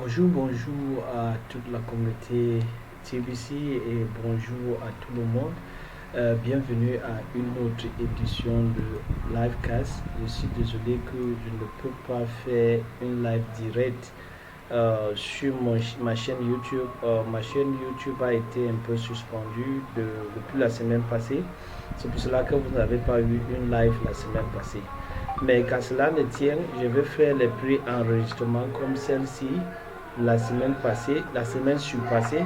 Bonjour à toute la communauté TBC et bonjour à tout le monde. Bienvenue à une autre édition de Livecast. Je suis désolé que je ne peux pas faire une live direct sur ma chaîne YouTube. Ma chaîne YouTube a été un peu suspendue depuis la semaine passée. C'est pour cela que vous n'avez pas eu une live la semaine passée. Mais qu'à cela ne tienne, je vais faire les pré-enregistrements comme celle-ci la semaine passée, la semaine surpassée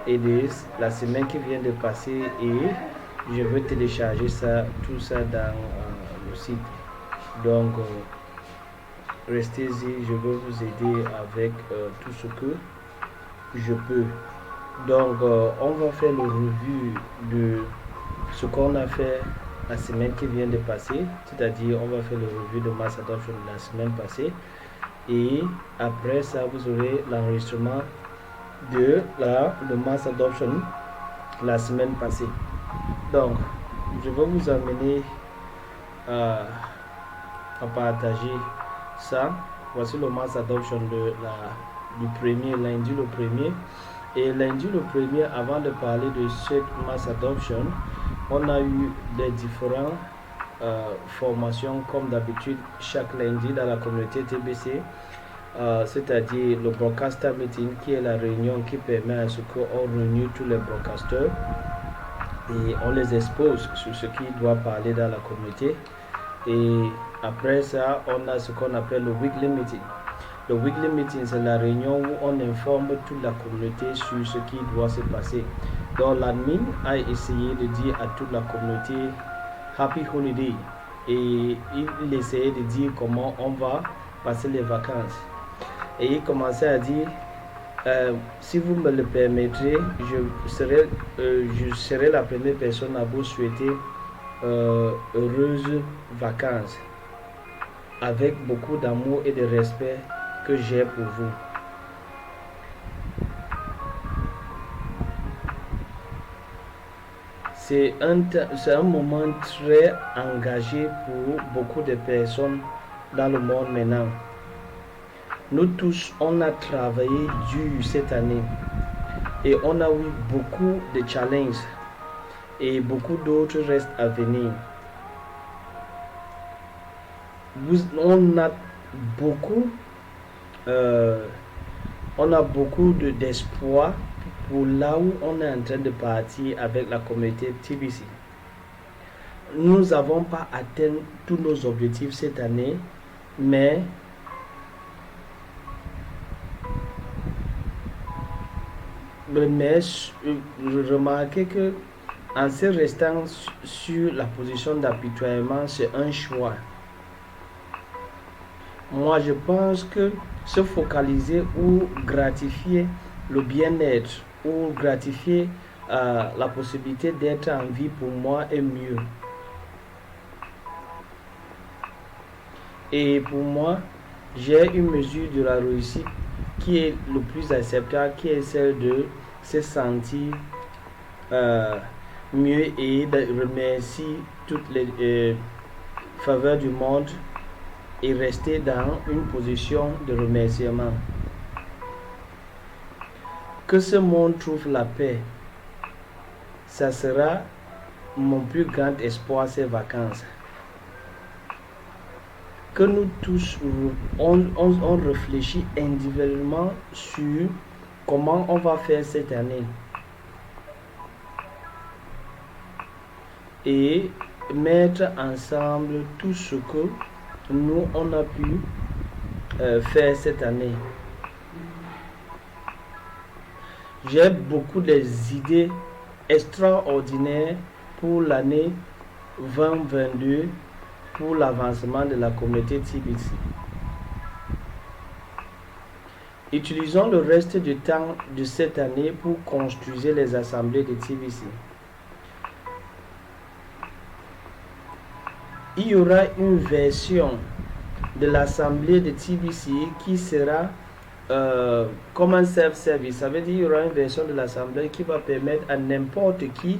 et la semaine qui vient de passer, et je vais télécharger tout ça dans le site. Donc, restez-y, je vais vous aider avec tout ce que je peux. Donc, on va faire le revue de ce qu'on a fait la semaine qui vient de passer, c'est-à-dire on va faire le revue de Mass Adoption de la semaine passée, et après ça vous aurez l'enregistrement de Mass Adoption la semaine passée. Donc, je vais vous amener à partager ça. Voici le Mass Adoption du premier lundi le premier. Et lundi le premier, avant de parler de cette Mass Adoption, on a eu des différentes formations comme d'habitude chaque lundi dans la communauté TBC, c'est-à-dire le Broadcaster Meeting, qui est la réunion qui permet à ce qu'on réunit tous les broadcasters et on les expose sur ce qu'ils doivent parler dans la communauté. Et après ça, on a ce qu'on appelle le Weekly Meeting. Le Weekly Meeting, c'est la réunion où on informe toute la communauté sur ce qui doit se passer. Donc l'admin a essayé de dire à toute la communauté Happy Holiday, et il essayait de dire comment on va passer les vacances. Et il commençait à dire si vous me le permettrez, je serai la première personne à vous souhaiter heureuses vacances, avec beaucoup d'amour et de respect que j'ai pour vous. C'est un moment très engagé pour beaucoup de personnes dans le monde maintenant. Nous tous, on a travaillé dur cette année et on a eu beaucoup de challenges et beaucoup d'autres restent à venir. On a beaucoup d'espoir pour là où on est en train de partir avec la communauté TBC. Nous n'avons pas atteint tous nos objectifs cette année, mais remarquez que en se restant sur la position d'apitoiement, c'est un choix. Moi, je pense que se focaliser ou gratifier le bien-être ou gratifier la possibilité d'être en vie, pour moi, est mieux. Et pour moi, j'ai une mesure de la réussite qui est le plus acceptable, qui est celle de se sentir mieux et de remercier toutes les faveurs du monde et rester dans une position de remerciement. Que ce monde trouve la paix, ça sera mon plus grand espoir ces vacances. Que nous tous, on réfléchit individuellement sur comment on va faire cette année et mettre ensemble tout ce que nous on a pu faire cette année. J'ai beaucoup d'idées extraordinaires pour l'année 2022 pour l'avancement de la communauté TBC. Utilisons le reste du temps de cette année pour construire les assemblées de TBC. Il y aura une version de l'assemblée de TBC qui sera comme un self-service. Ça veut dire qu'il y aura une version de l'assemblée qui va permettre à n'importe qui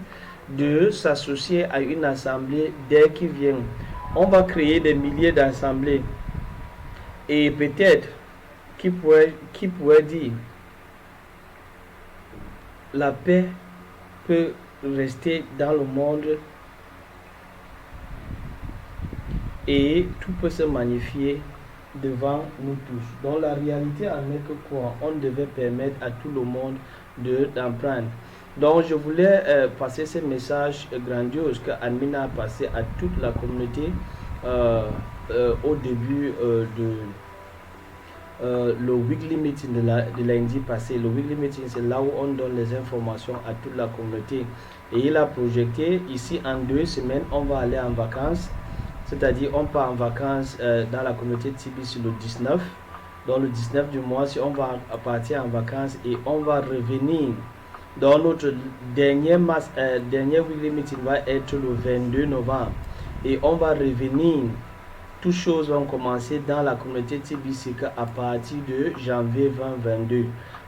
de s'associer à une assemblée dès qu'il vient. On va créer des milliers d'assemblées et peut-être qui pourrait dire la paix peut rester dans le monde et tout peut se magnifier devant nous tous. Donc la réalité en est que quoi? On devait permettre à tout le monde d'en prendre. Donc je voulais passer ce message grandiose que Admin a passé à toute la communauté au début le weekly meeting de lundi passé. Le weekly meeting, c'est là où on donne les informations à toute la communauté. Et il a projeté ici en 2 semaines, on va aller en vacances. C'est-à-dire on part en vacances dans la communauté TBC le 19. Donc le 19 du mois, si on va partir en vacances et on va revenir. Donc notre dernier weekly meeting va être le 22 novembre. Et on va revenir. Toutes choses vont commencer dans la communauté TBC à partir de janvier 2022.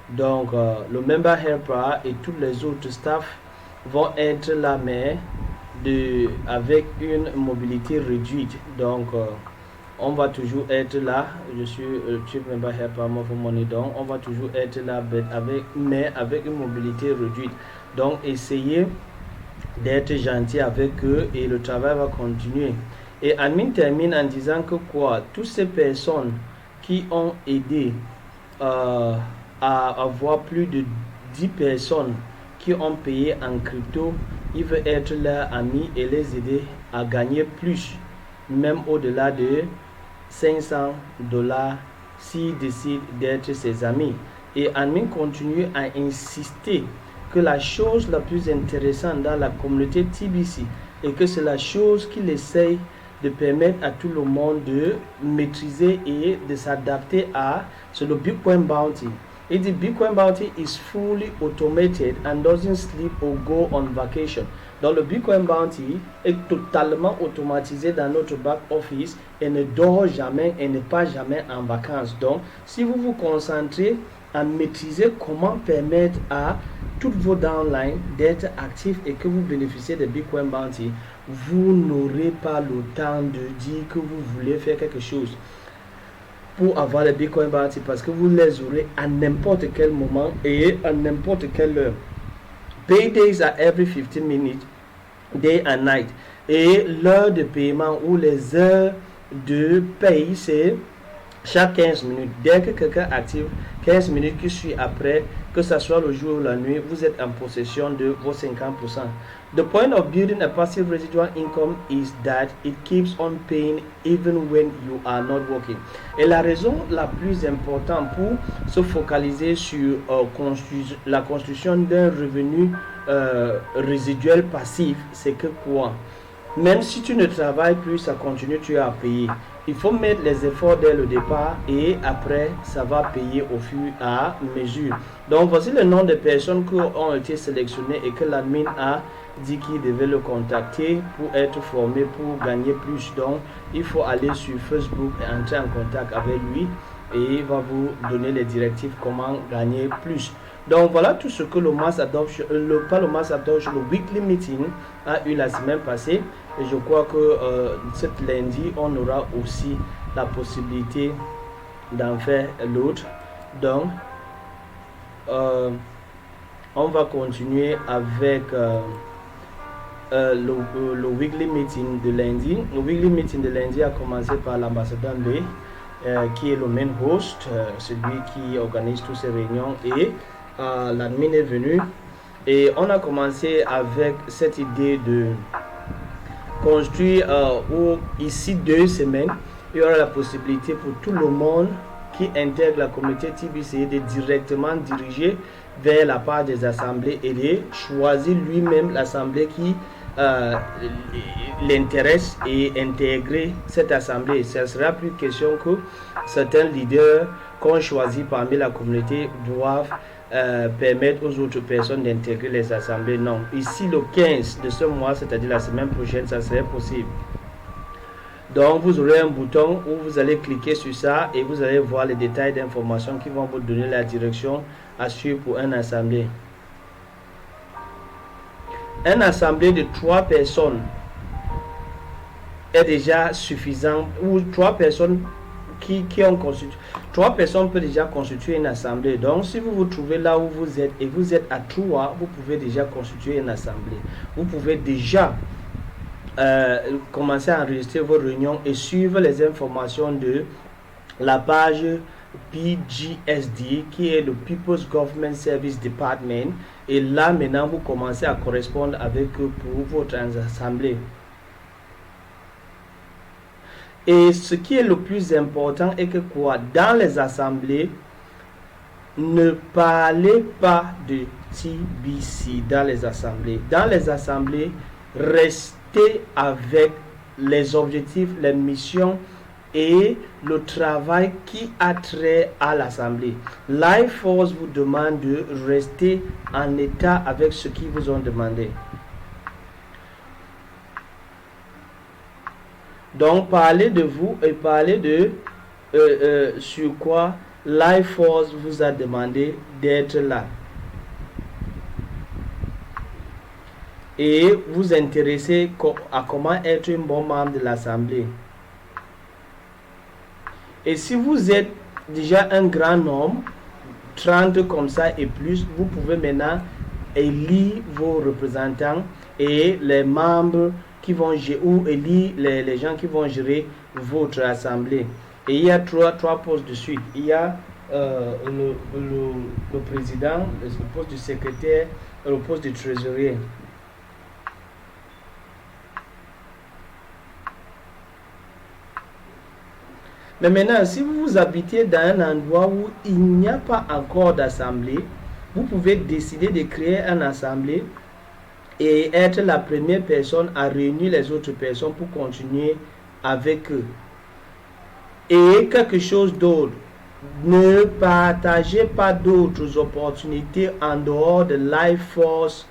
Donc le member helper et tous les autres staff vont être là, mais avec une mobilité réduite. Donc on va toujours être là. Je suis chief member helper for money, donc on va toujours être là, mais avec une mobilité réduite. Donc essayez d'être gentil avec eux et le travail va continuer. Et Admin termine en disant que quoi, toutes ces personnes qui ont aidé à avoir plus de 10 personnes qui ont payé en crypto, ils veulent être leurs amis et les aider à gagner plus, même au-delà de $500 s'ils décident d'être ses amis. Et Admin continue à insister que la chose la plus intéressante dans la communauté TBC et que c'est la chose qu'il essaye de permettre à tout le monde de maîtriser et de s'adapter à, c'est le Bitcoin Bounty. Et the Bitcoin Bounty is fully automated and doesn't sleep or go on vacation. Donc le Bitcoin Bounty est totalement automatisé dans notre back office et ne dort jamais et n'est pas jamais en vacances. Donc si vous vous concentrez à maîtriser comment permettre à toutes vos downlines d'être actifs et que vous bénéficiez de Bitcoin Bounty, vous n'aurez pas le temps de dire que vous voulez faire quelque chose pour avoir le Bitcoin Bounty parce que vous les aurez à n'importe quel moment et à n'importe quelle heure. Paydays are every 15 minutes, day and night. Et l'heure de paiement ou les heures de paye, c'est chaque 15 minutes. Dès que quelqu'un active 15 minutes qui suit après, que ce soit le jour ou la nuit, vous êtes en possession de vos 50%. The point of building a passive residual income is that it keeps on paying even when you are not working. Et la raison la plus importante pour se focaliser sur la construction d'un revenu résiduel passif, c'est que quoi? Même si tu ne travailles plus, ça continue, tu as à payer. Il faut mettre les efforts dès le départ et après, ça va payer au fur et à mesure. Donc, voici le nom des personnes qui ont été sélectionnées et que l'admin a dit qu'il devait le contacter pour être formé, pour gagner plus. Donc, il faut aller sur Facebook et entrer en contact avec lui et il va vous donner les directives comment gagner plus. Donc voilà tout ce que le Mass Adoption, le Weekly Meeting a eu la semaine passée. Et je crois que cet lundi, on aura aussi la possibilité d'en faire l'autre. Donc, on va continuer avec le Weekly Meeting de lundi. Le Weekly Meeting de lundi a commencé par l'ambassadeur B, qui est le main host, celui qui organise toutes ces réunions, et l'admin est venu. Et on a commencé avec cette idée de construire ici 2 semaines, il y aura la possibilité pour tout le monde qui intègre la communauté TBC de directement diriger vers la part des assemblées et de choisir lui-même l'assemblée qui l'intéresse et intégrer cette assemblée. Ce ne sera plus question que certains leaders qu'on choisit parmi la communauté doivent permettre aux autres personnes d'intégrer les assemblées. Non, ici le 15 de ce mois, c'est-à-dire la semaine prochaine, ça serait possible. Donc vous aurez un bouton où vous allez cliquer sur ça et vous allez voir les détails d'informations qui vont vous donner la direction à suivre pour une assemblée. Une assemblée de 3 personnes est déjà suffisant, ou 3 personnes qui ont constitué. 3 personnes peuvent déjà constituer une assemblée. Donc, si vous vous trouvez là où vous êtes et vous êtes à 3, vous pouvez déjà constituer une assemblée. Vous pouvez déjà commencer à enregistrer vos réunions et suivre les informations de la page PGSD, qui est le People's Government Service Department. Et là, maintenant, vous commencez à correspondre avec eux pour votre assemblée. Et ce qui est le plus important est que quoi? Dans les assemblées, ne parlez pas de TBC dans les assemblées. Dans les assemblées, restez avec les objectifs, les missions et le travail qui a trait à l'assemblée. Life Force vous demande de rester en état avec ce qu'ils vous ont demandé. Donc, parlez de vous et parlez de sur quoi Life Force vous a demandé d'être là. Et vous intéressez à comment être un bon membre de l'Assemblée. Et si vous êtes déjà un grand nombre, 30 comme ça et plus, vous pouvez maintenant élire vos représentants et les membres qui vont gérer, ou élire les gens qui vont gérer votre assemblée. Et il y a trois postes de suite. Il y a le président, le poste du secrétaire et le poste du trésorier. Mais maintenant, si vous habitez dans un endroit où il n'y a pas encore d'assemblée, vous pouvez décider de créer une assemblée et être la première personne à réunir les autres personnes pour continuer avec eux. Et quelque chose d'autre, ne partagez pas d'autres opportunités en dehors de Life Force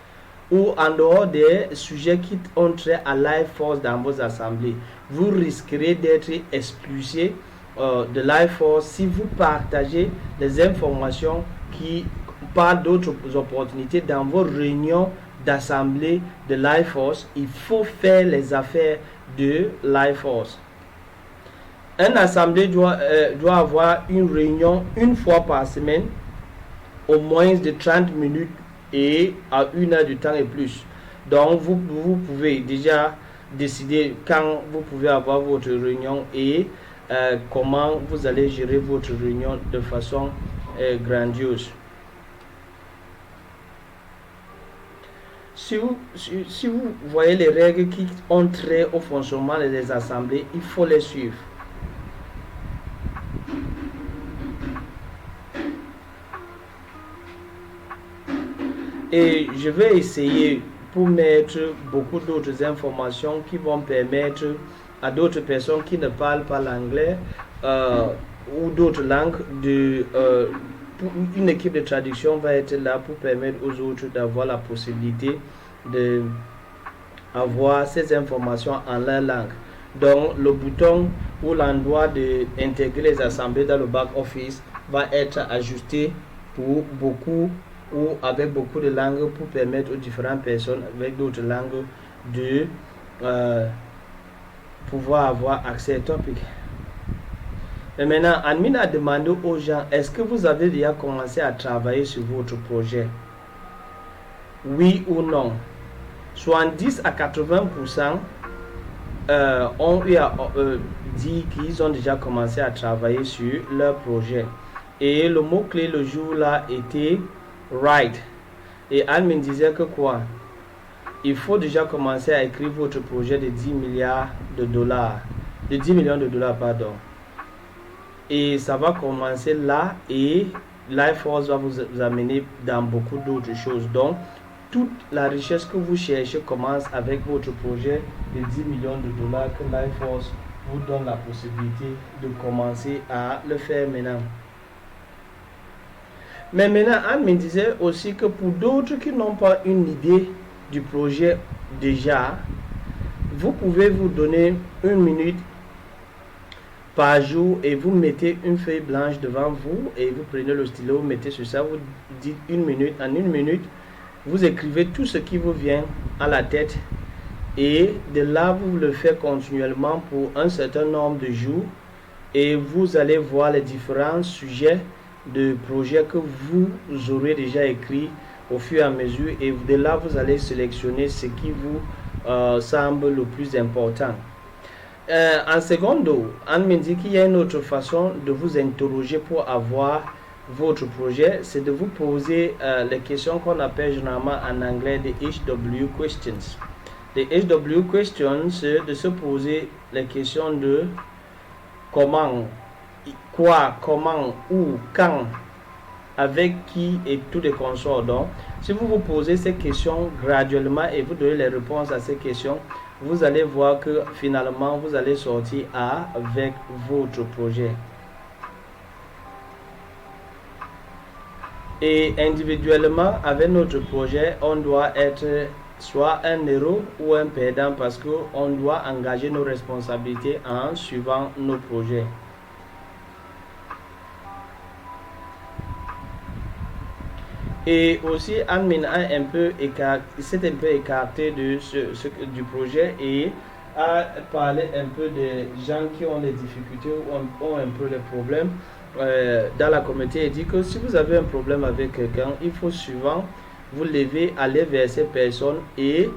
ou en dehors des sujets qui ont trait à Life Force dans vos assemblées. Vous risquerez d'être expulsé de Life Force si vous partagez des informations qui parlent d'autres opportunités dans vos réunions d'assemblée de Life Force. Il faut faire les affaires de Life Force. Une assemblée doit avoir une réunion une fois par semaine, au moins de 30 minutes et à 1 heure de temps et plus. Donc vous pouvez déjà décider quand vous pouvez avoir votre réunion et comment vous allez gérer votre réunion de façon grandiose. Si vous voyez les règles qui ont trait au fonctionnement des assemblées, il faut les suivre. Et je vais essayer pour mettre beaucoup d'autres informations qui vont permettre à d'autres personnes qui ne parlent pas l'anglais ou d'autres langues une équipe de traduction va être là pour permettre aux autres d'avoir la possibilité d'avoir ces informations en leur langue. Donc le bouton ou l'endroit d'intégrer les assemblées dans le back office va être ajusté pour beaucoup ou avec beaucoup de langues pour permettre aux différentes personnes avec d'autres langues de pouvoir avoir accès au topic. Et maintenant, admin a demandé aux gens, est-ce que vous avez déjà commencé à travailler sur votre projet? Oui ou non? 70 à 80% ont dit qu'ils ont déjà commencé à travailler sur leur projet. Et le mot-clé le jour-là était right. Et admin disait que quoi? Il faut déjà commencer à écrire votre projet de 10 milliards de dollars. De 10 millions de dollars, pardon. Et ça va commencer là et Life Force va vous amener dans beaucoup d'autres choses. Donc, toute la richesse que vous cherchez commence avec votre projet de 10 millions de dollars que Life Force vous donne la possibilité de commencer à le faire maintenant. Mais maintenant, Anne me disait aussi que pour d'autres qui n'ont pas une idée du projet déjà, vous pouvez vous donner 1 minute par jour et vous mettez une feuille blanche devant vous et vous prenez le stylo, vous mettez sur ça, vous dites 1 minute. En 1 minute, vous écrivez tout ce qui vous vient à la tête et de là, vous le faites continuellement pour un certain nombre de jours et vous allez voir les différents sujets de projets que vous aurez déjà écrit au fur et à mesure, et de là vous allez sélectionner ce qui vous semble le plus important. En secondo, Anne me dit qu'il y a une autre façon de vous interroger pour avoir votre projet, c'est de vous poser les questions qu'on appelle généralement en anglais des HW questions. Les HW questions, c'est de se poser les questions de comment, quoi, comment, où, quand, avec qui et tous les consorts. Donc, si vous vous posez ces questions graduellement et vous donnez les réponses à ces questions, vous allez voir que finalement, vous allez sortir avec votre projet. Et individuellement, avec notre projet, on doit être soit un héros ou un perdant parce qu'on doit engager nos responsabilités en suivant nos projets. Et aussi, Anne s'est un peu écarté du projet et a parlé un peu des gens qui ont des difficultés ou ont un peu des problèmes dans la communauté. Et dit que si vous avez un problème avec quelqu'un, il faut souvent vous lever, aller vers ces personnes et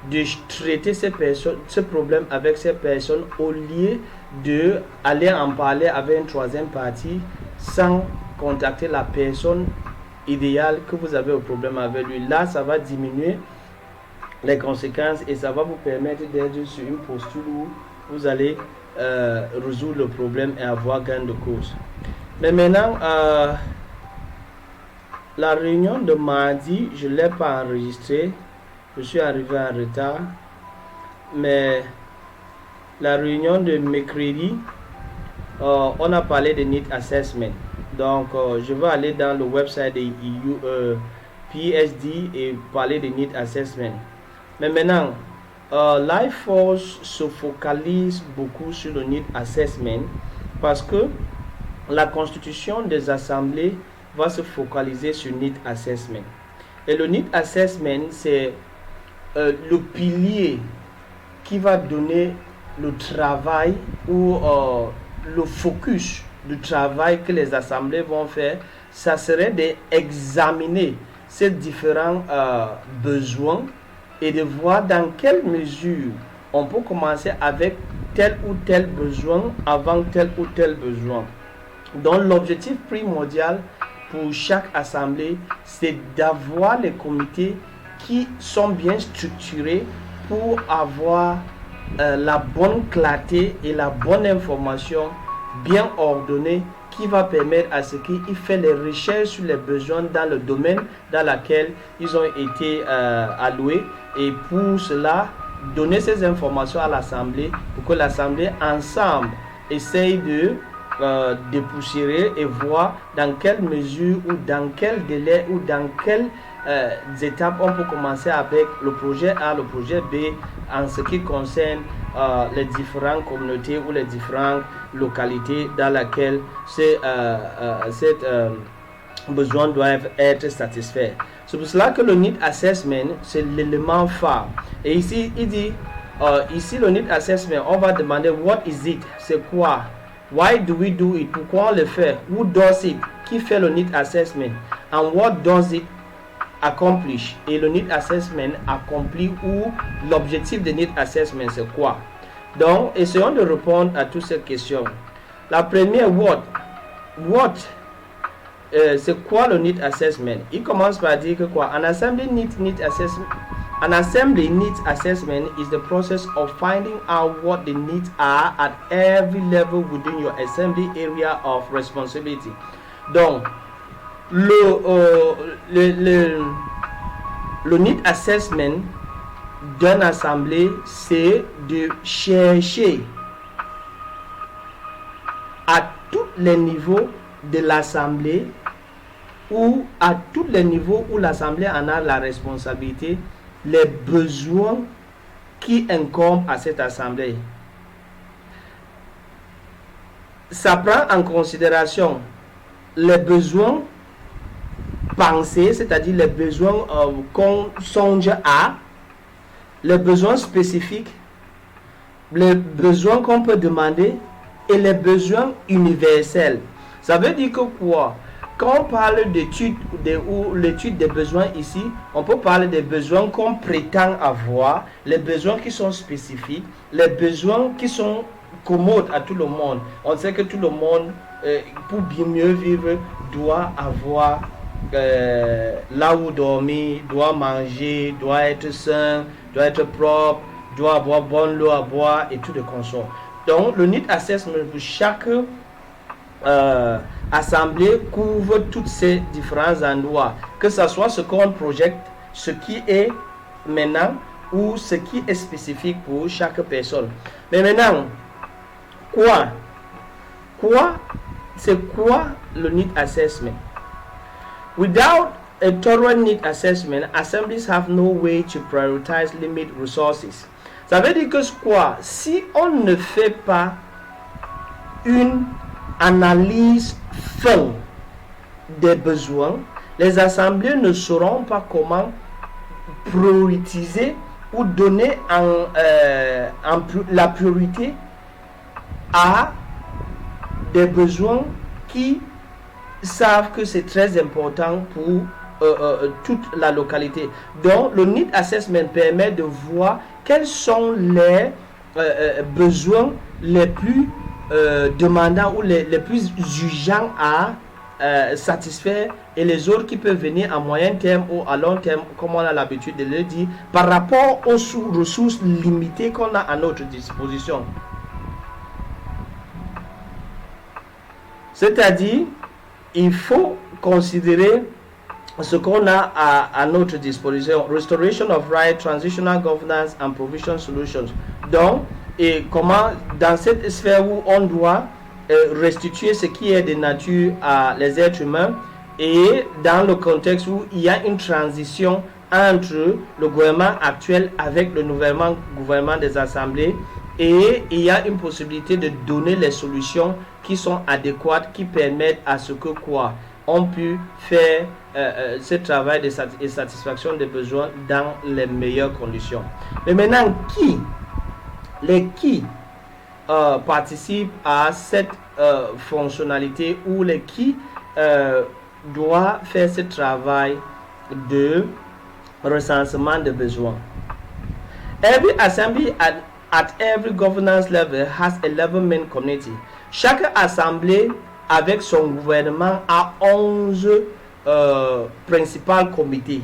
de traiter ce problème avec ces personnes au lieu d'aller en parler avec une troisième partie sans contacter la personne idéal que vous avez au problème avec lui. Là, ça va diminuer les conséquences et ça va vous permettre d'être sur une posture où vous allez résoudre le problème et avoir gain de cause. Mais maintenant, la réunion de mardi, je ne l'ai pas enregistrée. Je suis arrivé en retard. Mais la réunion de mercredi, on a parlé de Need Assessment. Donc, je vais aller dans le website de PSD et parler de Need Assessment. Mais maintenant, Life Force se focalise beaucoup sur le Need Assessment parce que la constitution des assemblées va se focaliser sur Need Assessment. Et le Need Assessment, c'est le pilier qui va donner le travail ou le focus du travail que les assemblées vont faire. Ça serait d'examiner ces différents besoins et de voir dans quelle mesure on peut commencer avec tel ou tel besoin avant tel ou tel besoin. Donc l'objectif primordial pour chaque assemblée, c'est d'avoir les comités qui sont bien structurés pour avoir la bonne clarté et la bonne information bien ordonnée qui va permettre à ce qu'il fait les recherches sur les besoins dans le domaine dans lequel ils ont été alloués, et pour cela donner ces informations à l'assemblée pour que l'assemblée ensemble essaye de dépoussiérer et voir dans quelle mesure ou dans quel délai ou dans quelles étapes on peut commencer avec le projet A, le projet B en ce qui concerne les différentes communautés ou les différentes localités dans lesquelles ces besoins doivent être satisfaits. C'est pour cela que le Need Assessment, c'est l'élément phare. Et ici, il dit, ici le Need Assessment, on va demander what is it, c'est quoi? Why do we do it? Pourquoi on le fait? Who does it? Qui fait le Need Assessment? And what does it accomplish? Et le Need Assessment accomplit ou l'objectif de Need Assessment c'est quoi? Donc, essayons de répondre à toutes ces questions. La première, what? C'est quoi le Need Assessment? Il commence par dire que quoi? An assembly needs assessment. An assembly needs assessment is the process of finding out what the needs are at every level within your assembly area of responsibility. Donc, le need assessment d'une assemblée, c'est de chercher à tous les niveaux de l'assemblée ou à tous les niveaux où l'assemblée en a la responsabilité, les besoins qui incombent à cette assemblée. Ça prend en considération les besoins pensés, c'est-à-dire les besoins qu'on songe à, les besoins spécifiques, les besoins qu'on peut demander et les besoins universels. Ça veut dire que quoi? Quand on parle d'études ou l'étude des besoins ici, on peut parler des besoins qu'on prétend avoir, les besoins qui sont spécifiques, les besoins qui sont commodes à tout le monde. On sait que tout le monde, pour bien mieux vivre, doit avoir là où dormir, doit manger, doit être sain, doit être propre, doit avoir bonne eau à boire et tout de consort. Donc, le need assessment pour chaque assemblée couvre tous ces différents endroits, que ce soit ce qu'on projette, ce qui est maintenant ou ce qui est spécifique pour chaque personne. Mais maintenant, c'est quoi le need assessment? Without a thorough need assessment, assemblies have no way to prioritize limit resources. Ça veut dire que quoi? Si on ne fait pas une analyse fin des besoins, les assemblées ne sauront pas comment prioriser ou donner la priorité à des besoins qui savent que c'est très important pour toute la localité. Donc, le need assessment permet de voir quels sont les besoins les plus demandants ou les plus urgents à satisfaire, et les autres qui peuvent venir à moyen terme ou à long terme, comme on a l'habitude de le dire, par rapport aux ressources limitées qu'on a à notre disposition. C'est-à-dire, il faut considérer ce qu'on a à notre disposition. Restoration of rights, transitional governance and provision solutions. Donc, et comment dans cette sphère où on doit restituer ce qui est de nature à les êtres humains, et dans le contexte où il y a une transition entre le gouvernement actuel avec le gouvernement des assemblées, et il y a une possibilité de donner les solutions qui sont adéquates, qui permettent à ce que quoi on peut faire ce travail de satisfaction des besoins dans les meilleures conditions. Mais maintenant, qui participent à cette fonctionnalité, ou qui doit faire ce travail de recensement de besoins? Every assembly at every governance level has a level main committee. Chaque assemblée avec son gouvernement a 11 principaux comités.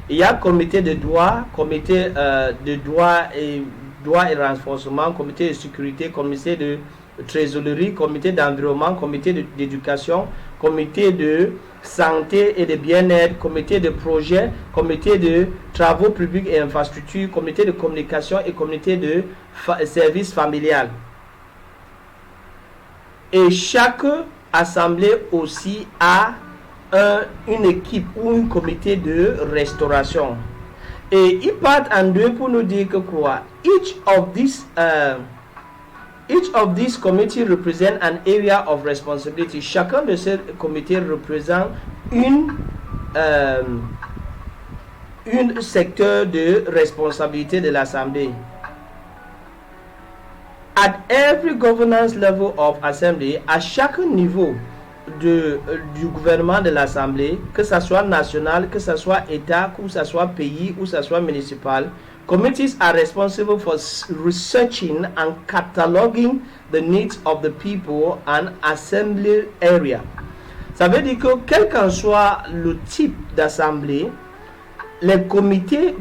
Il y a comité de droit, comité de droit et renforcement, comité de sécurité, comité de trésorerie, comité d'environnement, comité d'éducation, comité de santé et de bien-être, comité de projet, comité de travaux publics et infrastructures, comité de communication et comité de services familial. Et chaque assemblée aussi a une équipe ou un comité de restauration. Et ils partent en deux pour nous dire que quoi? Each of these committees represent an area of responsibility. Chacun de ces comités représente un secteur de responsabilité de l'Assemblée. At every governance level of assembly, à chaque niveau du gouvernement de l'Assemblée, que ce soit national, que ce soit État, que ce soit pays, ou que ce soit municipal, committees are responsible for researching and cataloging the needs of the people and assembly area. Ça veut dire que quel qu'en soit le type d'assemblée, les comités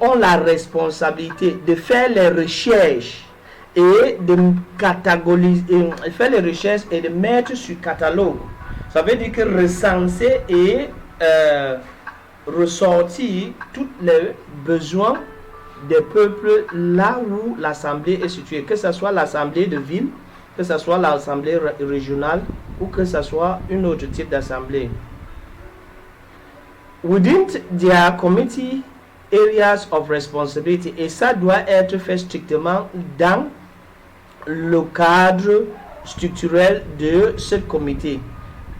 ont la responsabilité de faire les recherches et de catégoriser, faire les recherches et de mettre sur catalogue. Ça veut dire que recenser et ressortir tous les besoins des peuples là où l'assemblée est située, que ce soit l'assemblée de ville, que ce soit l'assemblée régionale, ou que ce soit un autre type d'assemblée. Within their committee areas of responsibility, et ça doit être fait strictement dans le cadre structurel de ce comité,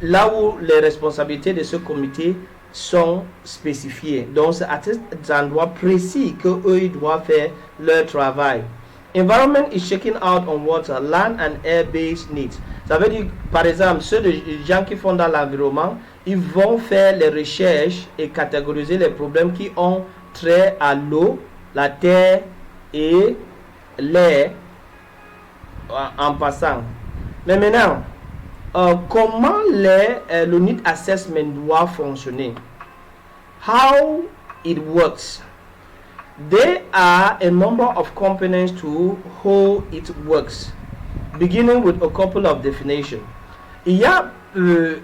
là où les responsabilités de ce comité sont spécifiées. Donc c'est à cet endroit précis qu'eux ils doivent faire leur travail. Environment is checking out on water, land and air-based needs. Ça veut dire, par exemple, ceux des gens qui font dans l'environnement, ils vont faire les recherches et catégoriser les problèmes qui ont trait à l'eau, la terre et l'air en passant. Mais maintenant, comment le need assessment doit fonctionner? How it works? There are a number of components to how it works, beginning with a couple of definitions. Il y a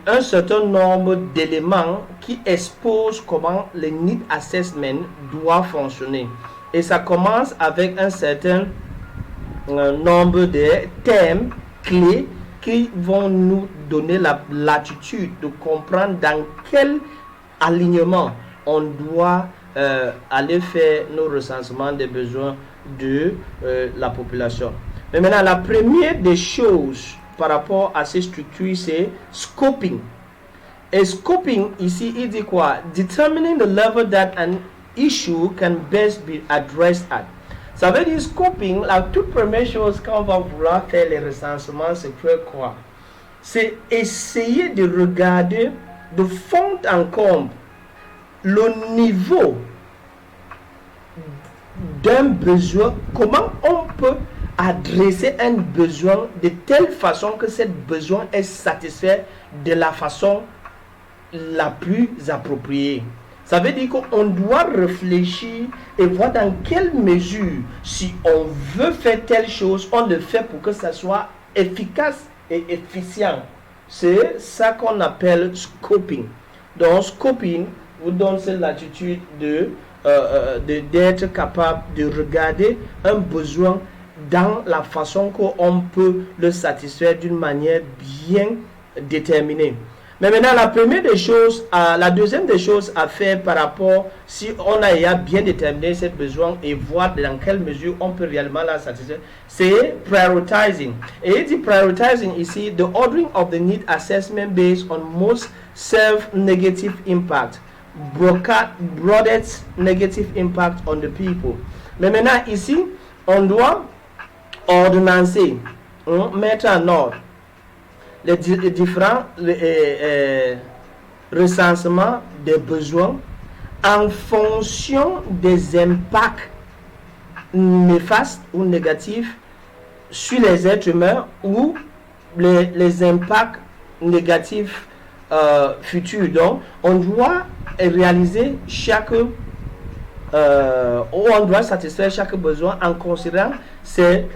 un certain nombre d'éléments qui exposent comment le need assessment doit fonctionner. Et ça commence avec un certain nombre de thèmes clés qui vont nous donner la latitude de comprendre dans quel alignement on doit aller faire nos recensements des besoins de la population. Mais maintenant, la première des choses par rapport à ces structures, c'est scoping. Et scoping, ici, il dit quoi? Determining the level that an issue can best be addressed at. Ça veut dire scoping, la toute première chose quand on va vouloir faire les recensements, c'est faire quoi? C'est essayer de regarder de fond en comble le niveau d'un besoin, comment on peut adresser un besoin de telle façon que ce besoin est satisfait de la façon la plus appropriée. Ça veut dire qu'on doit réfléchir et voir dans quelle mesure, si on veut faire telle chose, on le fait pour que ça soit efficace et efficient. C'est ça qu'on appelle scoping. Donc, scoping vous donne cette latitude d'être capable de regarder un besoin dans la façon qu'on peut le satisfaire d'une manière bien déterminée. Mais maintenant, la deuxième des choses à faire par rapport, si on a bien déterminé ce besoin et voir dans quelle mesure on peut réellement la satisfaire, c'est prioritizing. Et il dit prioritizing ici, the ordering of the need assessment based on most self-negative impact, broadest negative impact on the people. Mais maintenant, ici, on doit ordonnancer, mettre en ordre les différents recensements des besoins en fonction des impacts néfastes ou négatifs sur les êtres humains ou les impacts négatifs futurs. Donc, on doit réaliser on doit satisfaire chaque besoin en considérant ses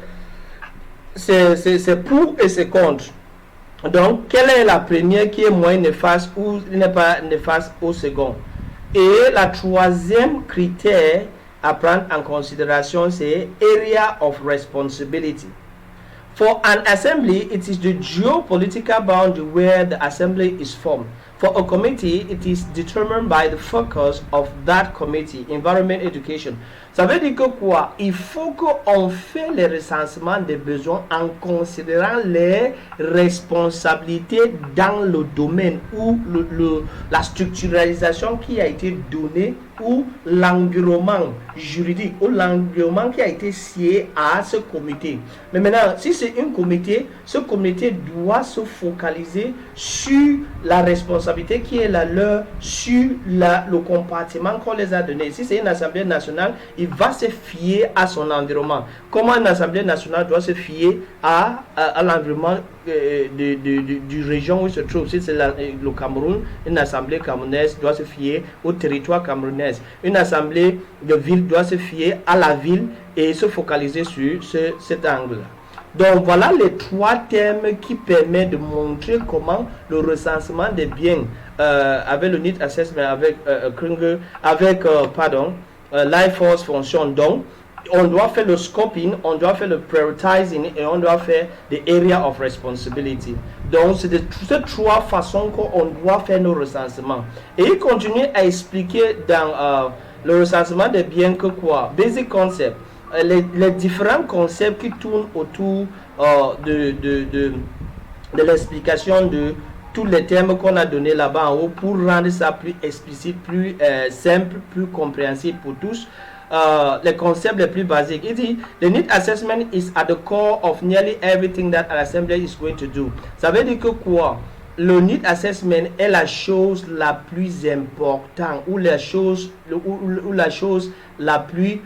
pour et ses contre. Donc, quelle est la première qui est moins néfaste ou n'est pas néfaste au second? Et la troisième critère à prendre en considération, c'est Area of Responsibility. For an assembly, it is the geopolitical boundary where the assembly is formed. For a committee, it is determined by the focus of that committee, environment education. Ça veut dire que quoi? Il faut qu'on fait les recensements des besoins en considérant les responsabilités dans le domaine ou la structuralisation qui a été donnée ou l'environnement juridique ou l'environnement qui a été scié à ce comité. Mais maintenant, si c'est un comité, ce comité doit se focaliser sur la responsabilité qui est la leur, sur le compartiment qu'on les a donné. Si c'est une assemblée nationale, il va se fier à son environnement. Comment une assemblée nationale doit se fier à l'environnement du région où il se trouve. Si c'est le Cameroun, une assemblée camerounaise doit se fier au territoire camerounais. Une assemblée de ville doit se fier à la ville et se focaliser sur cet angle. Donc voilà les trois thèmes qui permettent de montrer comment le recensement des biens avec le need assessment, avec Life Force fonctionne. Donc on doit faire le scoping, on doit faire le prioritizing et on doit faire the area of responsibility. Donc c'est de ces trois façons qu'on doit faire nos recensements. Et il continue à expliquer dans le recensement des biens que quoi? Basic concept. Les différents concepts qui tournent autour de l'explication de tous les termes qu'on a donnés là-bas en haut pour rendre ça plus explicite, plus simple, plus compréhensible pour tous. les concepts les plus basiques. Il dit, the need assessment is at the core of nearly everything that an assembly is going to do. Ça veut dire que quoi? Le need assessment est la chose la plus importante ou la chose la plus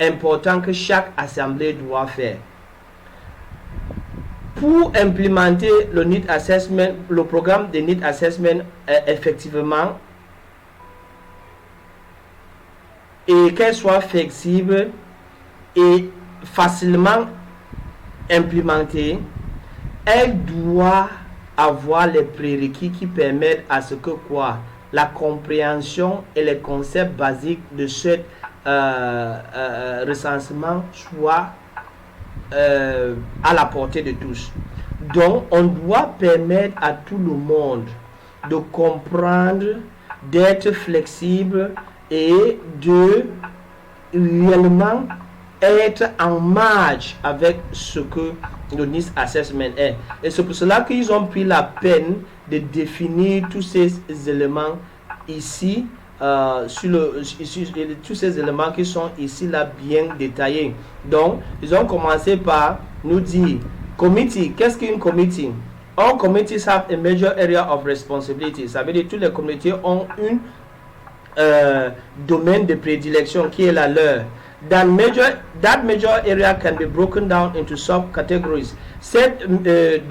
importante que chaque assemblée doit faire. Pour implémenter le need assessment, le programme de need assessment effectivement, et qu'elle soit flexible et facilement implémentée, elle doit avoir les prérequis qui permettent à ce que quoi, la compréhension et les concepts basiques de ce recensement soient à la portée de tous. Donc, on doit permettre à tout le monde de comprendre, d'être flexible et de réellement être en marge avec ce que le need assessment est. Et c'est pour cela qu'ils ont pris la peine de définir tous ces éléments ici, tous ces éléments qui sont ici là bien détaillés. Donc, ils ont commencé par nous dire, committee, qu'est-ce qu'une committee? All committees have a major area of responsibility. Ça veut dire que tous les comités ont une domaine de prédilection qui est la leur. That major area can be broken down into subcategories. Cet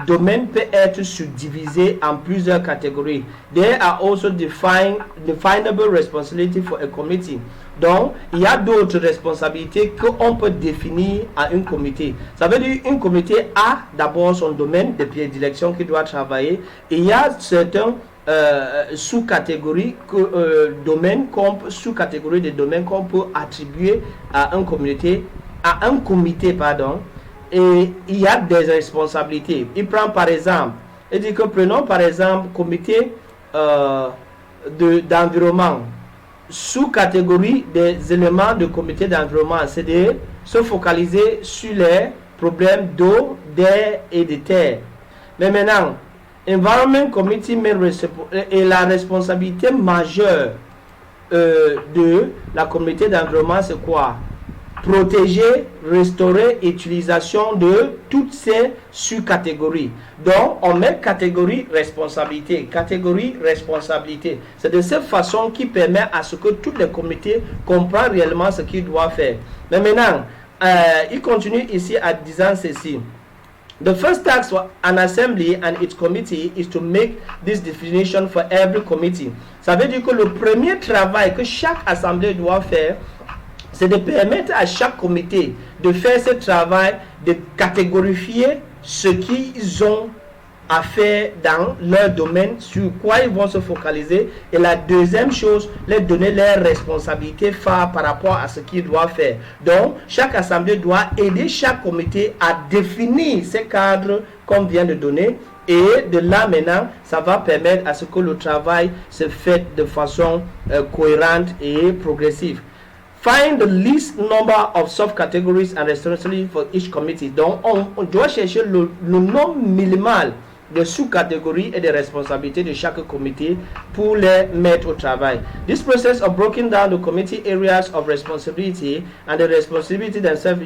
domaine peut être subdivisé en plusieurs catégories. There are also definable responsibility for a committee. Donc, il y a d'autres responsabilités qu'on peut définir à un comité. Ça veut dire qu'un comité a d'abord son domaine de prédilection qui doit travailler. Et il y a certains sous-catégories, sous-catégories de domaines qu'on peut attribuer à un comité, et il y a des responsabilités. Il prend par exemple, il dit que prenons par exemple comité d'environnement. Sous-catégorie des éléments de comité d'environnement, c'est de se focaliser sur les problèmes d'eau, d'air et de terre. Mais maintenant, Environment Committee et la responsabilité majeure de la communauté d'environnement, c'est quoi? Protéger, restaurer, utilisation de toutes ces sous-catégories. Donc, on met catégorie, responsabilité. C'est de cette façon qui permet à ce que tous les comités comprennent réellement ce qu'ils doivent faire. Mais maintenant, il continue ici en disant ceci. The first task for an assembly and its committee is to make this definition for every committee. Ça veut dire que le premier travail que chaque assemblée doit faire, c'est de permettre à chaque comité de faire ce travail, de catégorifier ce qu'ils ont à faire dans leur domaine, sur quoi ils vont se focaliser. Et la deuxième chose, leur donner leurs responsabilités phares par rapport à ce qu'ils doivent faire. Donc, chaque assemblée doit aider chaque comité à définir ces cadres qu'on vient de donner. Et de là maintenant, ça va permettre à ce que le travail se fait de façon cohérente et progressive. Find the least number of subcategories and responsibilities for each committee. Donc, on doit chercher le nombre minimal de sous-catégories et de responsabilités de chaque comité pour les mettre au travail. This process of breaking down the committee areas of responsibility and the responsibility themselves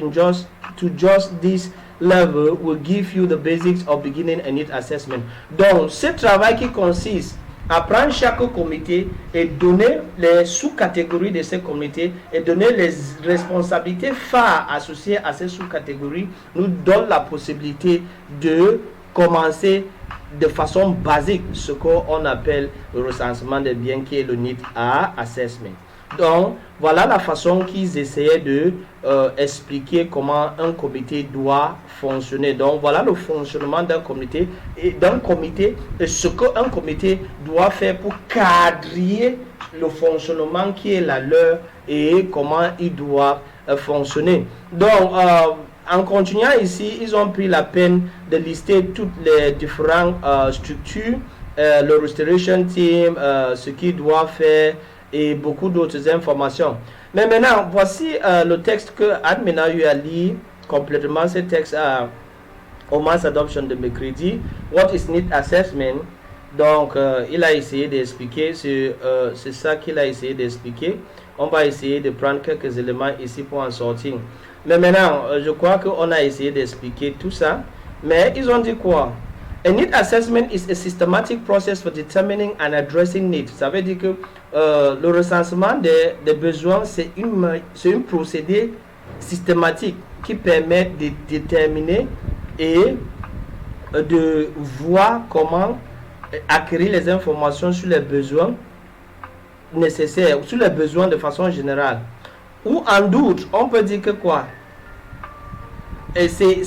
to just this level will give you the basics of beginning a need assessment. Donc, ce travail qui consiste à prendre chaque comité et donner les sous-catégories de ces comités et donner les responsabilités phares associées à ces sous-catégories nous donne la possibilité de commencer de façon basique ce qu'on appelle le recensement des biens qui est le need assessment. Donc voilà la façon qu'ils essayaient de expliquer comment un comité doit fonctionner. Donc voilà le fonctionnement d'un comité et ce qu'un comité doit faire pour cadrer le fonctionnement qui est la leur et comment ils doivent fonctionner. Donc en continuant ici, ils ont pris la peine de lister toutes les différentes structures, le restoration team, ce qu'ils doivent faire et beaucoup d'autres informations. Mais maintenant, voici le texte que Admin a eu à lire complètement, ce texte au mass adoption de mercredi. What is need assessment? Donc, il a essayé d'expliquer, c'est ça qu'il a essayé d'expliquer. On va essayer de prendre quelques éléments ici pour en sortir. Mais maintenant, je crois qu'on a essayé d'expliquer tout ça. Mais ils ont dit quoi? A need assessment is a systematic process for determining and addressing needs. Ça veut dire que le recensement des besoins, c'est un procédé systématique qui permet de déterminer et de voir comment acquérir les informations sur les besoins nécessaires, sur les besoins de façon générale. Ou en doute, on peut dire que quoi? Et c'est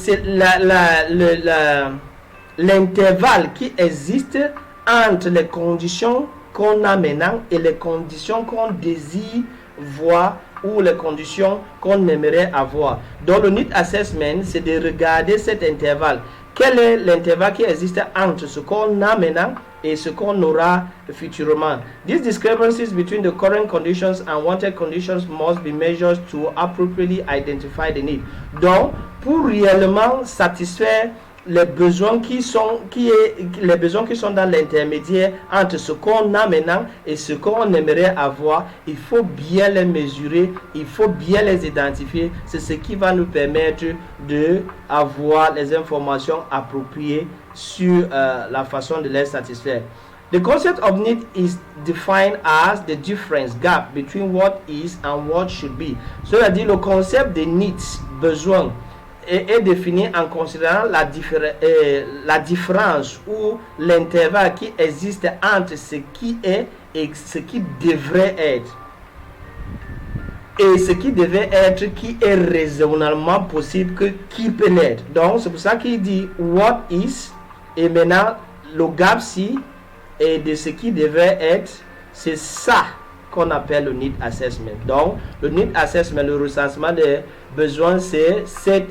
l'intervalle qui existe entre les conditions qu'on a maintenant et les conditions qu'on désire voir ou les conditions qu'on aimerait avoir. Donc le need assessment, c'est de regarder cet intervalle. Quel est l'intervalle qui existe entre ce qu'on a maintenant et ce qu'on aura futurement? These discrepancies between the current conditions and wanted conditions must be measured to appropriately identify the need. Donc, pour réellement satisfaire les besoins qui sont dans l'intermédiaire entre ce qu'on a maintenant et ce qu'on aimerait avoir, il faut bien les mesurer, il faut bien les identifier. C'est ce qui va nous permettre de avoir les informations appropriées sur la façon de les satisfaire. The concept of need is defined as the difference gap between what is and what should be. C'est-à-dire le concept de needs, besoin, est défini en considérant la différence ou l'intervalle qui existe entre ce qui est et ce qui devrait être. Et ce qui devait être qui est raisonnablement possible que qui peut l'être. Donc c'est pour ça qu'il dit what is et maintenant le gap-ci et de ce qui devait être, c'est ça qu'on appelle le need assessment. Donc le need assessment, le recensement des besoins, c'est cette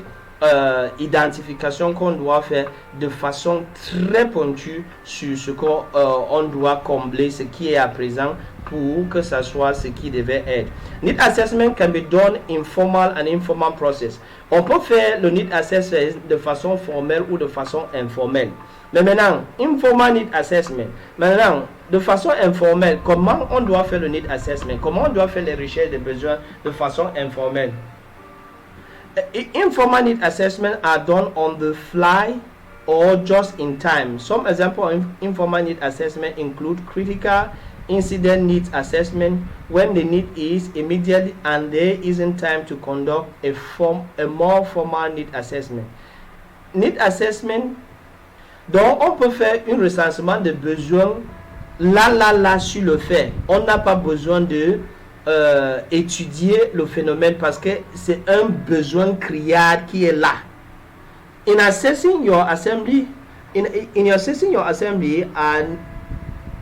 identification qu'on doit faire de façon très pointue sur ce qu'on doit combler, ce qui est à présent pour que ça soit ce qui devait être. Need assessment can be done in formal and informal process. On peut faire le need assessment de façon formelle ou de façon informelle. Mais maintenant, informal need assessment. Maintenant, de façon informelle, comment on doit faire le need assessment? Comment on doit faire les recherches de besoins de façon informelle? Informal need assessment are done on the fly or just in time. Some examples of informal need assessment include critical incident needs assessment, when the need is immediate and there isn't time to conduct a more formal need assessment. Need assessment, donc on peut faire un recensement de besoins là sur le fait. On n'a pas besoin de étudier le phénomène parce que c'est un besoin criard qui est là. In assessing your assembly, in assessing your assembly and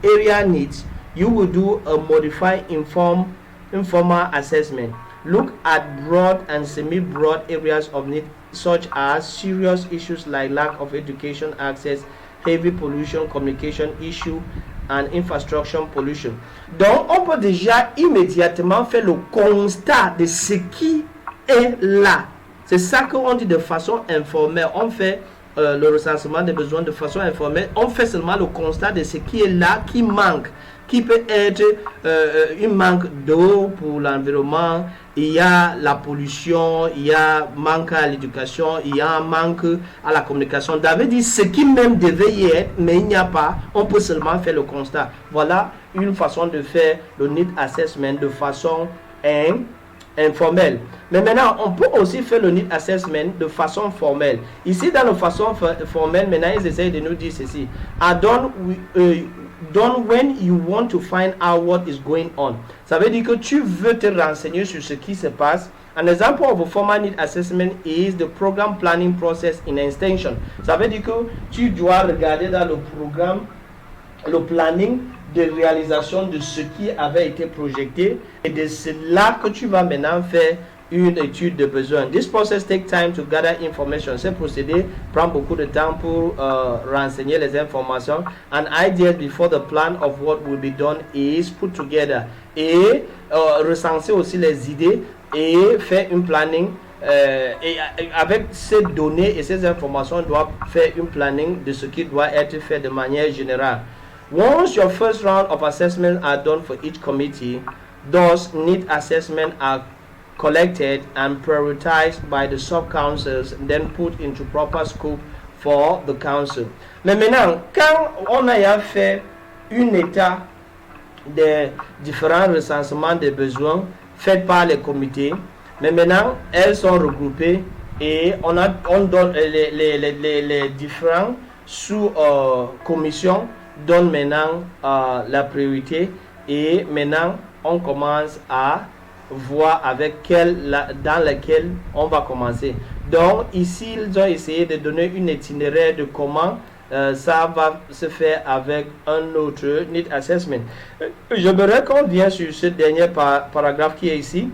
area needs, you will do a modified informal assessment. Look at broad and semi-broad areas of need, such as serious issues like lack of education access, heavy pollution, communication issue, and infrastructure pollution. Donc, on peut déjà immédiatement faire le constat de ce qui est là. C'est ça qu'on dit de façon informelle. On fait le recensement des besoins de façon informelle. On fait seulement le constat de ce qui est là, qui manque, qui peut être un manque d'eau pour l'environnement. Il y a la pollution, il y a manque à l'éducation, il y a un manque à la communication. David dit ce qui même devait y être, mais il n'y a pas. On peut seulement faire le constat. Voilà une façon de faire le need assessment de façon informelle. Mais maintenant, on peut aussi faire le need assessment de façon formelle. Ici, dans la façon formelle, maintenant, ils essayent de nous dire ceci. Done when you want to find out what is going on. Ça veut dire que tu veux te renseigner sur ce qui se passe. An example of a formal need assessment is the program planning process in extension. Ça veut dire que tu dois regarder dans le programme, le planning de réalisation de ce qui avait été projeté et de cela que tu vas maintenant faire une étude de besoin. This process takes time to gather information. Ce procédé prend beaucoup de temps pour renseigner les informations. An idea before the plan of what will be done is put together. Et recenser aussi les idées et faire un planning. Et avec ces données et ces informations, on doit faire un planning de ce qui doit être fait de manière générale. Once your first round of assessments are done for each committee, Thus, need assessment are collected and prioritized by the sub-councils, then put into proper scope for the council. Mais maintenant, quand on a fait un état des différents recensements des besoins faits par les comités, mais maintenant, elles sont regroupées et on donne les différents sous-commissions donnent maintenant la priorité et maintenant on commence à voir avec dans laquelle on va commencer. Donc ici, ils ont essayé de donner une itinéraire de comment ça va se faire avec un autre need assessment. J'aimerais qu'on vienne sur ce dernier paragraphe qui est ici.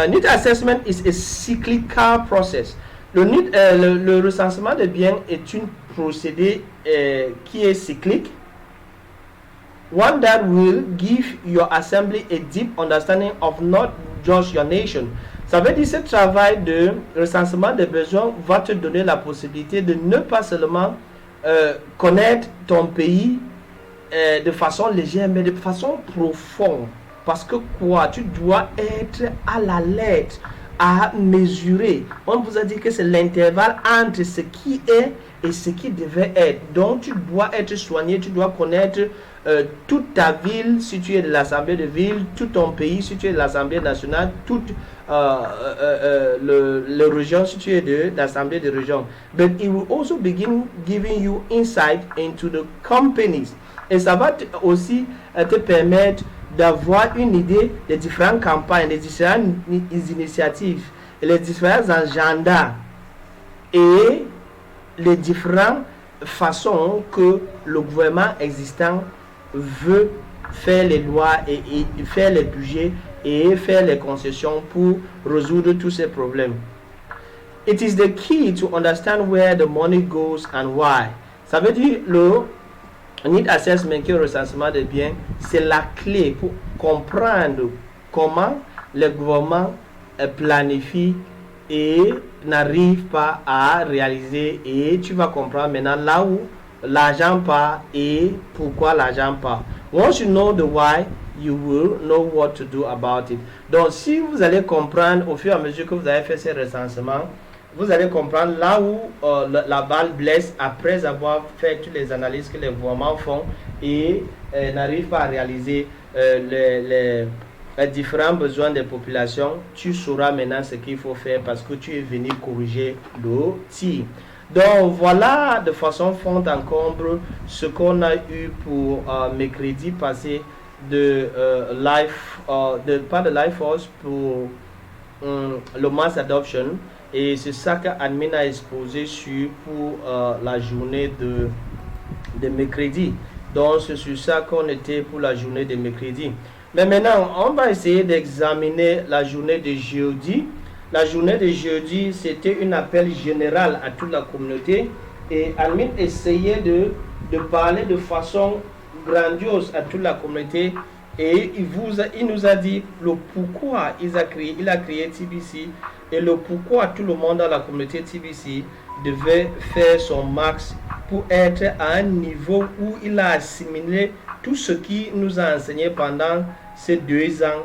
Need assessment is a cyclical process. Le recensement des biens est un procédé qui est cyclique. One that will give your assembly a deep understanding of not just your nation. Ça veut dire que ce travail de recensement des besoins va te donner la possibilité de ne pas seulement connaître ton pays de façon légère, mais de façon profonde. Parce que quoi? Tu dois être à la lettre, à mesurer. On vous a dit que c'est l'intervalle entre ce qui est et ce qui devait être. Donc tu dois être soigné, tu dois connaître toute ta ville si tu es de l'Assemblée de ville, tout ton pays si tu es de l'Assemblée nationale, toute le région si tu es de l'Assemblée de région. But it will also begin giving you insight into the companies. Et ça va aussi te permettre d'avoir une idée des différentes campagnes, des différentes initiatives, et les différents agendas et les différentes façons que le gouvernement existant veut faire les lois et faire les budgets et faire les concessions pour résoudre tous ces problèmes. It is the key to understand where the money goes and why. Ça veut dire le need assessment, qui est le recensement des biens, c'est la clé pour comprendre comment le gouvernement planifie et n'arrive pas à réaliser, et tu vas comprendre maintenant là où l'argent part et pourquoi l'argent part. Once you know the why, you will know what to do about it. Donc si vous allez comprendre au fur et à mesure que vous avez fait ces recensements, vous allez comprendre là où la balle blesse après avoir fait toutes les analyses que les gouvernements font et n'arrivent pas à réaliser les différents besoins des populations. Tu sauras maintenant ce qu'il faut faire parce que tu es venu corriger le tir. Donc voilà de façon fond en comble ce qu'on a eu pour mercredi passé de pas de Life Force pour le mass adoption. Et c'est ça qu'Admin a exposé pour la journée de mercredi. Donc c'est sur ça qu'on était pour la journée de mercredi. Mais maintenant, on va essayer d'examiner la journée de jeudi. La journée de jeudi, c'était un appel général à toute la communauté. Et Admin essayait de parler de façon grandiose à toute la communauté. Et il nous a dit le pourquoi il a créé TBC et le pourquoi tout le monde dans la communauté TBC devait faire son max pour être à un niveau où il a assimilé tout ce qui nous a enseigné pendant ces 2 ans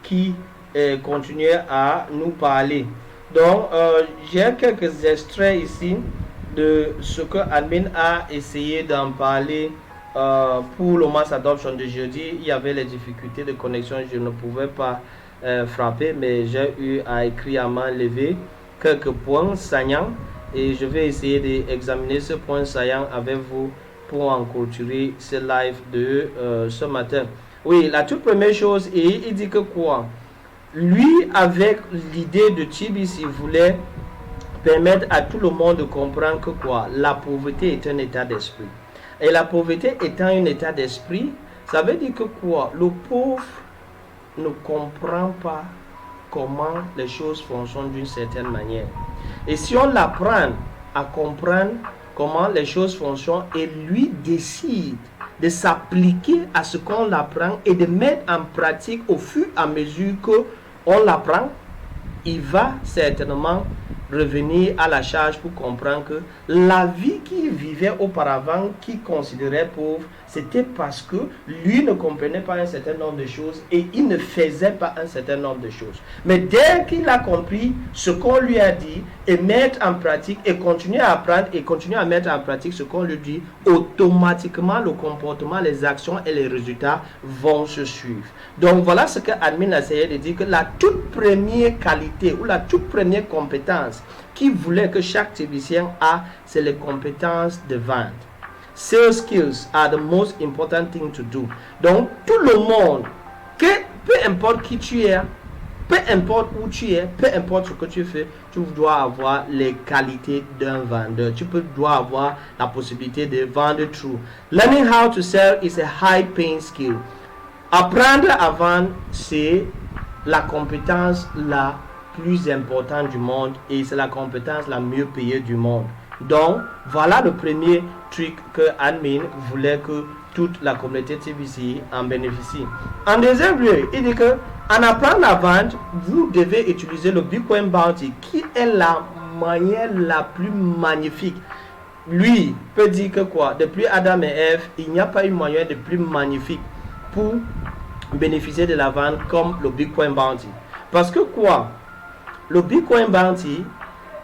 qui continuait à nous parler. Donc, j'ai quelques extraits ici de ce que Admin a essayé d'en parler. Pour le mass adoption de jeudi, il y avait les difficultés de connexion, je ne pouvais pas frapper, mais j'ai eu à écrire à main levée quelques points saillants et je vais essayer d'examiner ce point saillant avec vous pour en clôturer ce live de ce matin. Oui, la toute première chose, et il dit que quoi? Lui, avec l'idée de TBC, voulait permettre à tout le monde de comprendre que quoi? La pauvreté est un état d'esprit. Et la pauvreté étant un état d'esprit, ça veut dire que quoi? Le pauvre ne comprend pas comment les choses fonctionnent d'une certaine manière. Et si on l'apprend à comprendre comment les choses fonctionnent et lui décide de s'appliquer à ce qu'on l'apprend et de mettre en pratique au fur et à mesure qu'on l'apprend, il va certainement revenir à la charge pour comprendre que la vie qu'il vivait auparavant, qu'il considérait pauvre, c'était parce que lui ne comprenait pas un certain nombre de choses et il ne faisait pas un certain nombre de choses. Mais dès qu'il a compris ce qu'on lui a dit et mettre en pratique et continuer à apprendre et continuer à mettre en pratique ce qu'on lui dit, automatiquement le comportement, les actions et les résultats vont se suivre. Donc voilà ce que Admin a essayé de dire, que la toute première qualité ou la toute première compétence qu'il voulait que chaque technicien a, c'est les compétences de vente. Sales skills are the most important thing to do. Donc tout le monde, peu importe qui tu es, peu importe où tu es, peu importe ce que tu fais, tu dois avoir les qualités d'un vendeur. Tu dois avoir la possibilité de vendre true. Learning how to sell is a high paying skill. Apprendre à vendre, c'est la compétence la plus importante du monde et c'est la compétence la mieux payée du monde. Donc, voilà le premier truc que Admin voulait que toute la communauté TVC en bénéficie. En deuxième lieu, il dit que en apprenant à vendre, vous devez utiliser le Bitcoin Bounty qui est la manière la plus magnifique. Lui peut dire que quoi? Depuis Adam et Ève, il n'y a pas eu moyen de plus magnifique pour bénéficier de la vente comme le Bitcoin Bounty. Parce que quoi? Le Bitcoin Bounty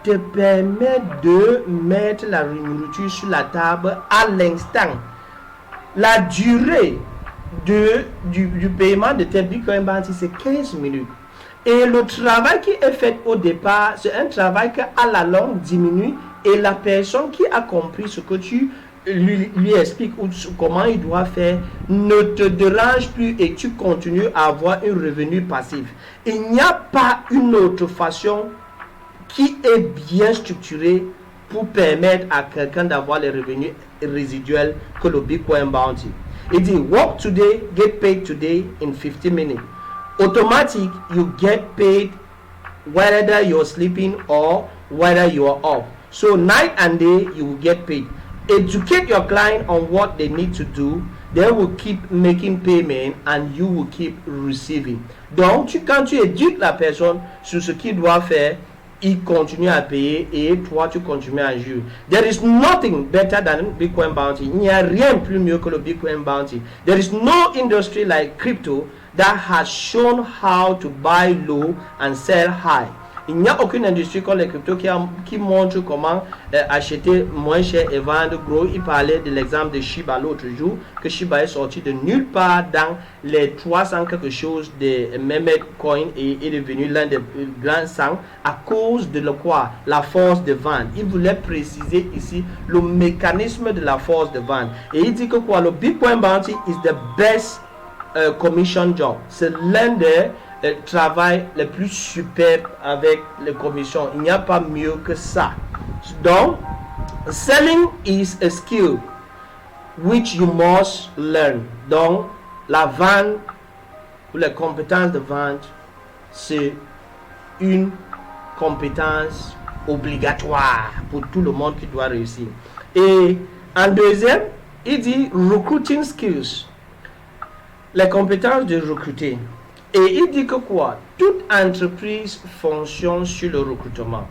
te permet de mettre la nourriture sur la table à l'instant. La durée du paiement de tes Bitcoin Bounty, c'est 15 minutes. Et le travail qui est fait au départ, c'est un travail qui à la longue diminue et la personne qui a compris ce que tu lui expliques ou comment il doit faire ne te dérange plus et tu continues à avoir un revenu passif. Il n'y a pas une autre façon qui est bien structurée pour permettre à quelqu'un d'avoir les revenus résiduels que le Bitcoin Bounty. Il dit work today, get paid today in 50 minutes. Automatic, you get paid whether you're sleeping or whether you're off. So night and day, you will get paid. Educate your client on what they need to do. They will keep making payment and you will keep receiving. Donc, quand tu éduques la personne sur ce qu'il doit faire, il continue à payer et toi tu continues à jouer. There is nothing better than Bitcoin Bounty. Il n'y a rien plus mieux que le Bitcoin Bounty. There is no industry like crypto that has shown how to buy low and sell high. Il n'y a aucune industrie comme les cryptos qui montre comment acheter moins cher et vendre gros. Il parlait de l'exemple de Shiba l'autre jour, que Shiba est sorti de nulle part dans les 300 quelque chose de Mehmet Coin et est devenu l'un des grands 100 à cause de quoi? La force de vente. Il voulait préciser ici le mécanisme de la force de vente. Et il dit que quoi? Le Bitcoin Bounty is the best commission job. C'est l'un des travail le plus superbe avec les commissions. Il n'y a pas mieux que ça. Donc, selling is a skill which you must learn. Donc, la vente ou les compétences de vente, c'est une compétence obligatoire pour tout le monde qui doit réussir. Et en deuxième, il dit recruiting skills. Les compétences de recruter. Et il dit que quoi? Toute entreprise fonctionne sur le recrutement.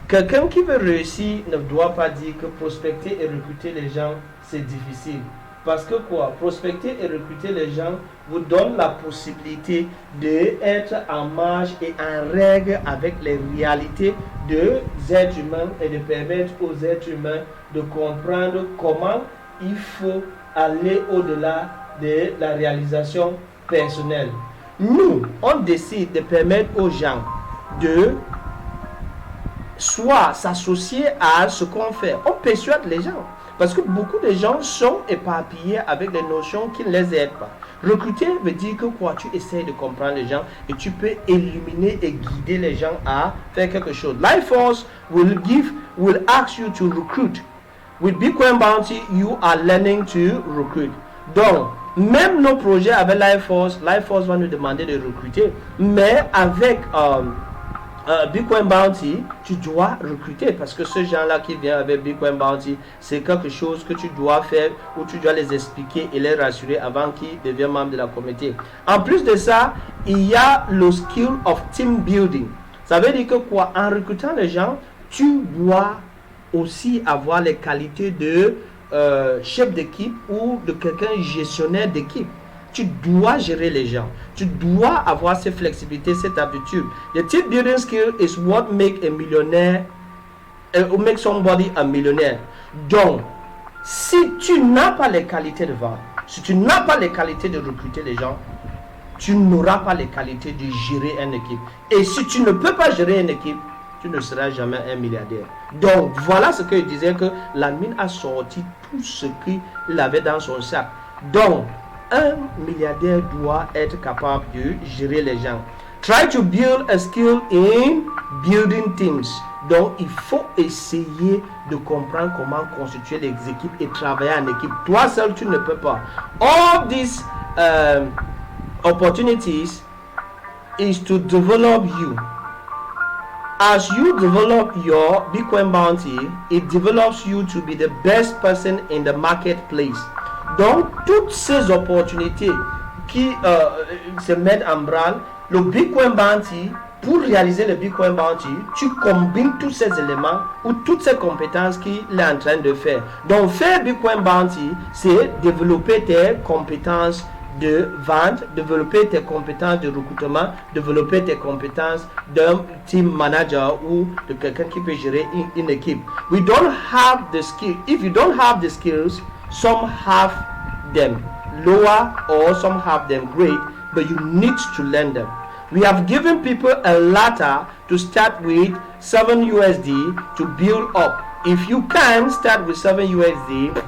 Quelqu'un qui veut réussir ne doit pas dire que prospecter et recruter les gens, c'est difficile. Parce que quoi? Prospecter et recruter les gens vous donne la possibilité d'être en marge et en règle avec les réalités des êtres humains et de permettre aux êtres humains de comprendre comment il faut aller au-delà de la réalisation personnelle. Nous, on décide de permettre aux gens de soit s'associer à ce qu'on fait. On persuade les gens. Parce que beaucoup de gens sont éparpillés avec des notions qui ne les aident pas. Recruter veut dire que quoi? Tu essaies de comprendre les gens et tu peux éliminer et guider les gens à faire quelque chose. Life Force will ask you to recruit. With Bitcoin Bounty, you are learning to recruit. Donc, même nos projets avec Life Force va nous demander de recruter. Mais avec Bitcoin Bounty, tu dois recruter parce que ce gens-là qui vient avec Bitcoin Bounty, c'est quelque chose que tu dois faire ou tu dois les expliquer et les rassurer avant qu'ils deviennent membres de la communauté. En plus de ça, il y a le skill of team building. Ça veut dire que quoi? En recrutant les gens, tu dois aussi avoir les qualités de chef d'équipe ou de quelqu'un gestionnaire d'équipe. Tu dois gérer les gens. Tu dois avoir cette flexibilité, cette aptitude. The team building skill is what make a millionaire, make somebody a millionaire. Donc, si tu n'as pas les qualités de vente, si tu n'as pas les qualités de recruter les gens, tu n'auras pas les qualités de gérer une équipe. Et si tu ne peux pas gérer une équipe, tu ne seras jamais un milliardaire. Donc, voilà ce que je disais, que la mine a sorti tout ce qu'il avait dans son sac. Donc, un milliardaire doit être capable de gérer les gens. Try to build a skill in building teams. Donc, il faut essayer de comprendre comment constituer les équipes et travailler en équipe. Toi seul, tu ne peux pas. All these opportunities is to develop you. As you develop your Bitcoin bounty, it develops you to be the best person in the marketplace. Donc, toutes ces opportunités qui se mettent en branle, le Bitcoin bounty, pour réaliser le Bitcoin bounty, tu combines tous ces éléments ou toutes ces compétences qu'il est en train de faire. Donc, faire Bitcoin bounty, c'est développer tes compétences de vente, développer tes compétences de recrutement, développer tes compétences d'un team manager ou de quelqu'un qui peut gérer une équipe. We don't have the skill. If you don't have the skills, some have them lower or some have them great, but you need to learn them. We have given people a ladder to start with 7 USD to build up. If you can start with 7 USD,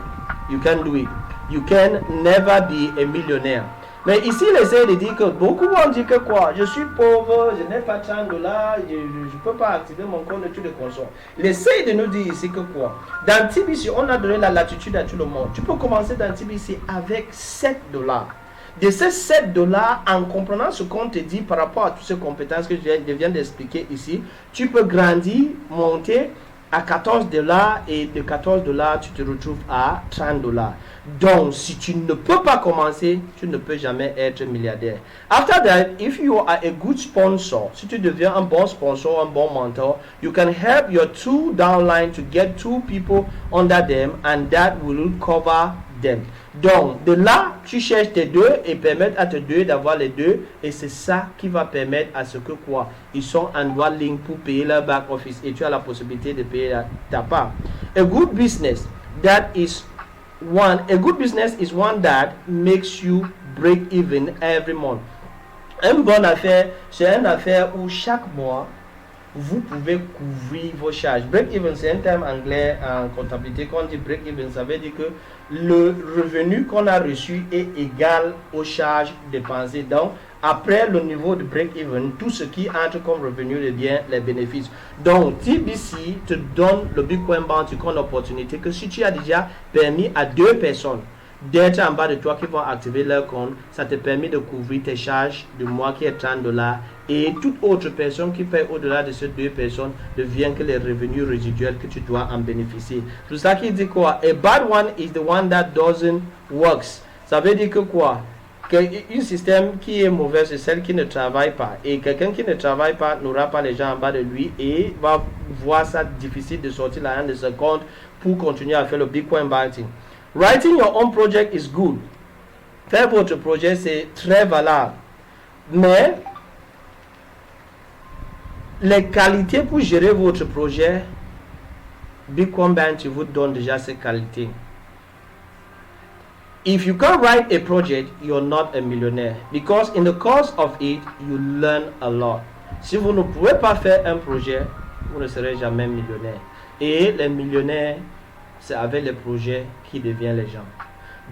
you can do it. You can never be a millionaire. Mais ici, il essaie de dire que beaucoup vont dire que quoi, je suis pauvre, je n'ai pas 30 dollars, je ne peux pas activer mon compte de tout de consommer. Il essaie de nous dire ici que quoi, dans TBC, on a donné la latitude à tout le monde. Tu peux commencer dans TBC avec 7 dollars. De ces 7 dollars, en comprenant ce qu'on te dit par rapport à toutes ces compétences que je viens d'expliquer ici, tu peux grandir, monter à 14 dollars et de 14 dollars, tu te retrouves à 30 dollars. Donc, si tu ne peux pas commencer, tu ne peux jamais être milliardaire. After that, if you are a good sponsor, si tu deviens un bon sponsor, un bon mentor, you can help your 2 downline to get 2 people under them and that will cover them. Donc, de là, tu cherches tes deux et permettre à tes deux d'avoir les deux. Et c'est ça qui va permettre à ce que quoi, ils sont en droit ligne pour payer leur back office et tu as la possibilité de payer ta part. A good business is one that makes you break even every month. Une bonne affaire, c'est une affaire où chaque mois, vous pouvez couvrir vos charges. Break-even, c'est un terme anglais en comptabilité. Quand on dit break-even, ça veut dire que le revenu qu'on a reçu est égal aux charges dépensées. Donc, après le niveau de break-even, tout ce qui entre comme revenu devient les bénéfices. Donc, TBC te donne le Bitcoin Bounty comme opportunité que si tu as déjà permis à 2 personnes d'être en bas de toi qui vont activer leur compte, ça te permet de couvrir tes charges du mois qui est 30 dollars et toute autre personne qui paye au-delà de ces 2 personnes devient que les revenus résiduels que tu dois en bénéficier. C'est ça qui dit quoi? A bad one is the one that doesn't work. Ça veut dire que quoi? Un système qui est mauvais, c'est celle qui ne travaille pas. Et quelqu'un qui ne travaille pas n'aura pas les gens en bas de lui et va voir ça difficile de sortir l'argent de ce compte pour continuer à faire le Bitcoin Bounty. Writing your own project is good. Faire votre projet, c'est très valable. Mais les qualités pour gérer votre projet, Bitcoin Bounty vous donne déjà ces qualités. If you can't write a project, you're not a millionaire. Because in the course of it, you learn a lot. Si vous ne pouvez pas faire un projet, vous ne serez jamais millionnaire. Et les millionnaires, c'est avec les projets qui deviennent les gens.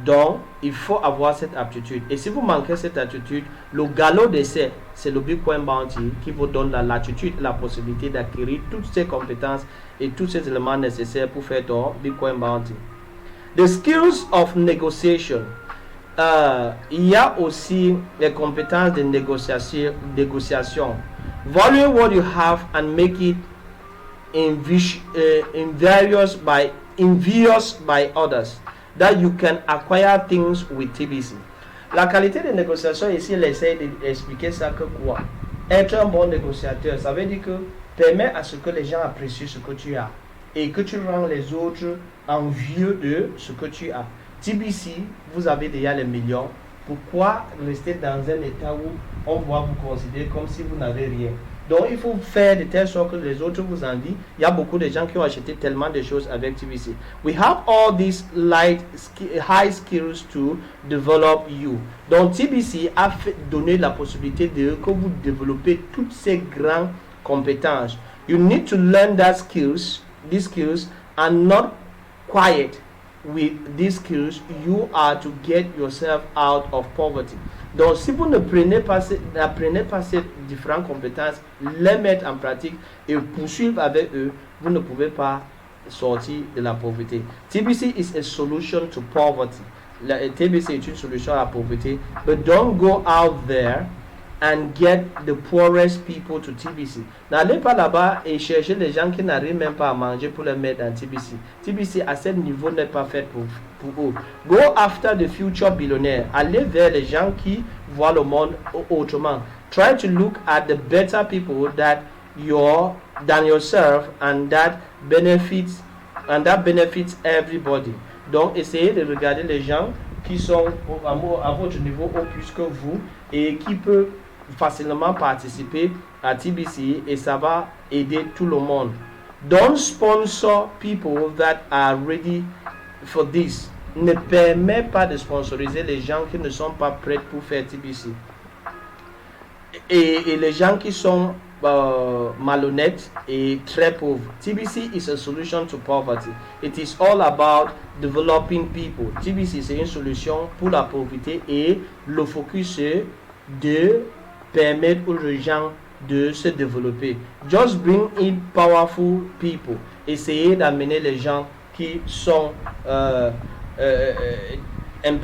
Donc, il faut avoir cette aptitude. Et si vous manquez cette aptitude, le galop d'essai, c'est le Bitcoin Bounty qui vous donne la latitude, la possibilité d'acquérir toutes ces compétences et tous ces éléments nécessaires pour faire ton Bitcoin Bounty. The skills of negotiation. Il y a aussi les compétences de négociation. Value what you have and make it envious by others, that you can acquire things with TBC. La qualité de négociation ici, elle essaie d'expliquer ça que quoi? Être un bon négociateur, ça veut dire que permet à ce que les gens apprécient ce que tu as. et que tu rends les autres envieux de ce que tu as. TBC, vous avez déjà les millions. Pourquoi rester dans un état où on va vous considérer comme si vous n'avez rien? Donc, il faut faire de telle sorte que les autres vous envient. Il y a beaucoup de gens qui ont acheté tellement de choses avec TBC. We have all these high skills to develop you. Donc, TBC a donné la possibilité de que vous développez toutes ces grandes compétences. You need to learn these skills and not quiet. With these skills, you are to get yourself out of poverty. Donc, si vous n'apprenez pas ces différentes compétences, les mettre en pratique et poursuivre avec eux, vous ne pouvez pas sortir de la pauvreté. TBC is a solution to poverty. La TBC est une solution à la pauvreté. But don't go out there and get the poorest people to TBC. N'allez pas là-bas et chercher les gens qui n'arrivent même pas à manger pour les mettre dans TBC. TBC à ce niveau n'est pas fait pour eux. Go after the future billionaires. Allez vers les gens qui voient le monde autrement. Try to look at the better people than yourself and that benefits everybody. Donc essayez de regarder les gens qui sont à votre niveau au plus que vous et qui peuvent facilement participer à TBC et ça va aider tout le monde. Don't sponsor people that are ready for this. Ne permets pas de sponsoriser les gens qui ne sont pas prêts pour faire TBC. Et les gens qui sont malhonnêtes et très pauvres. TBC is a solution to poverty. It is all about developing people. TBC c'est une solution pour la pauvreté et le focus est de permettre aux gens de se développer. Just bring in powerful people. Essayez d'amener les gens qui sont un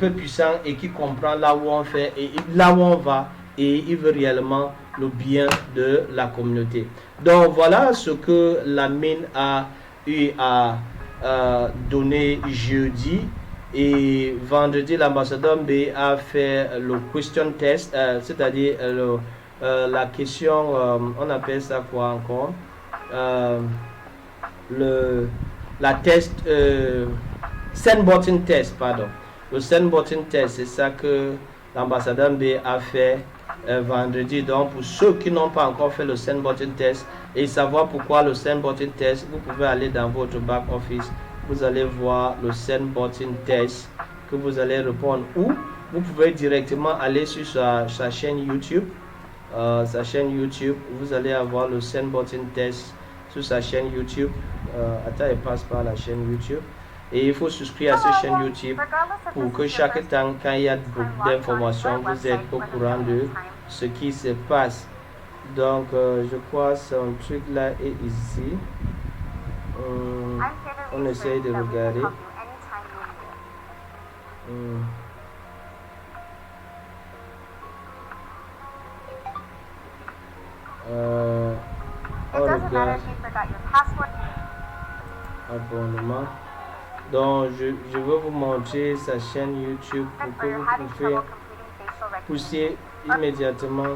peu puissants et qui comprennent là où on fait et là où on va et ils veulent réellement le bien de la communauté. Donc voilà ce que la mine a eu à donner jeudi. Et vendredi, l'ambassadeur B a fait le question test, c'est-à-dire la question, on appelle ça quoi encore? La test, send button test, pardon. Le send button test, c'est ça que l'ambassadeur B a fait vendredi. Donc, pour ceux qui n'ont pas encore fait le send button test et savoir pourquoi le send button test, vous pouvez aller dans votre back office. Vous allez voir le send button test que vous allez répondre ou vous pouvez directement aller sur sa chaîne YouTube. Vous allez avoir le send button test sur sa chaîne YouTube. Attends, il passe par la chaîne YouTube. Et il faut souscrire à cette chaîne YouTube pour que chaque temps, quand il y a beaucoup d'informations, vous êtes au courant de ce qui se passe. Donc, je crois que son truc là est ici. On essaye de regarder. On regarde abonnement. Donc je veux vous montrer sa chaîne YouTube pour que vous puissiez pousser immédiatement.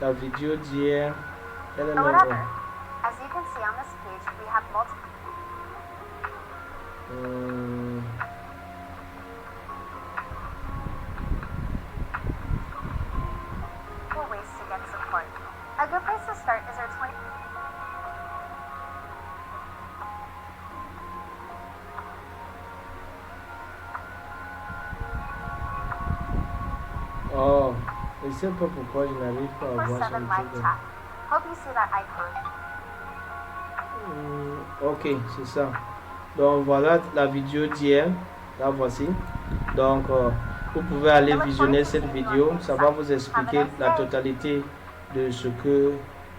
La vidéo d'hier, elle est là. As you can see on this page, we have multiple ways to get support. A good place to start is our 20. Oh, je sais pas pourquoi je n'arrive pas à voir son truc. Hope you see that icon. Ok, c'est ça. Donc voilà la vidéo d'hier. La voici. Donc vous pouvez aller visionner cette vidéo. Ça va vous expliquer la totalité de ce que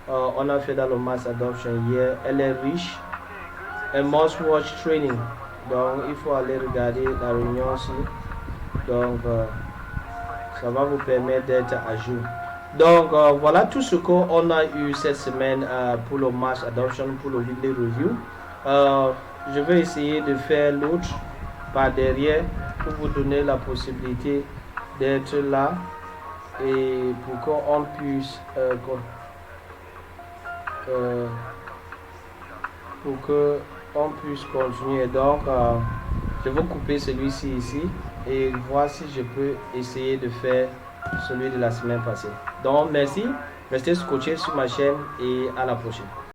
on a fait dans le mass adoption hier. Elle est riche. Un must watch training. Donc il faut aller regarder la réunion aussi. Donc ça va vous permettre d'être à jour. Donc voilà tout ce qu'on a eu cette semaine pour le mass adoption, pour le weekly review. Je vais essayer de faire l'autre par derrière pour vous donner la possibilité d'être là et pour qu'on puisse pour que on puisse continuer. Donc, je vais couper celui-ci ici et voir si je peux essayer de faire celui de la semaine passée. Donc, merci. Restez scotchés sur ma chaîne et à la prochaine.